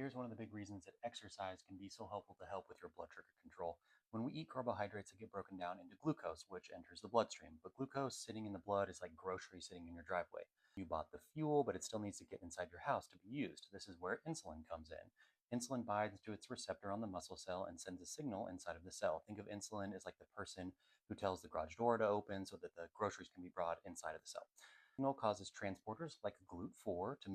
here's one of the big reasons that exercise can be so helpful to help with your blood sugar control. When we eat carbohydrates, they get broken down into glucose, which enters the bloodstream. But glucose sitting in the blood is like groceries sitting in your driveway. You bought the fuel, but it still needs to get inside your house to be used. This is where insulin comes in. Insulin binds to its receptor on the muscle cell and sends a signal inside of the cell. Think of insulin as like the person who tells the garage door to open so that the groceries can be brought inside of the cell. Signal causes transporters like GLUT4 to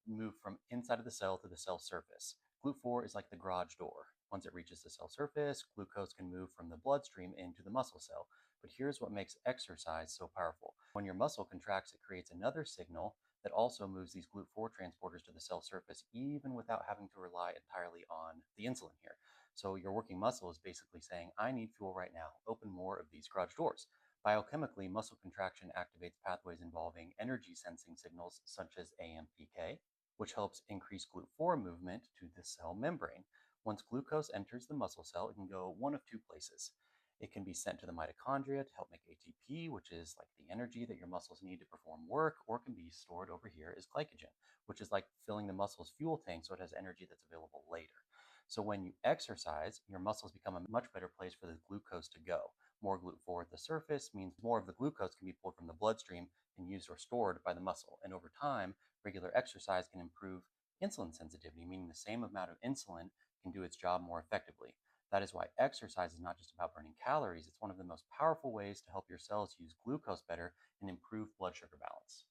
move from inside of the cell to the cell surface. GLUT4 is like the garage door. Once it reaches the cell surface, glucose can move from the bloodstream into the muscle cell. But here's what makes exercise so powerful. When your muscle contracts, it creates another signal that also moves these GLUT4 transporters to the cell surface, even without having to rely entirely on the insulin here. So your working muscle is basically saying, I need fuel right now. Open more of these garage doors. Biochemically, muscle contraction activates pathways involving energy sensing signals such as AMPK, which helps increase GLUT4 movement to the cell membrane. Once glucose enters the muscle cell, it can go one of two places. It can be sent to the mitochondria to help make ATP, which is like the energy that your muscles need to perform work, or it can be stored over here as glycogen, which is like filling the muscle's fuel tank so it has energy that's available later. So when you exercise, your muscles become a much better place for the glucose to go. More GLUT4 at the surface means more of the glucose can be pulled from the bloodstream and used or stored by the muscle. And over time, regular exercise can improve insulin sensitivity, meaning the same amount of insulin can do its job more effectively. That is why exercise is not just about burning calories, it's one of the most powerful ways to help your cells use glucose better and improve blood sugar balance.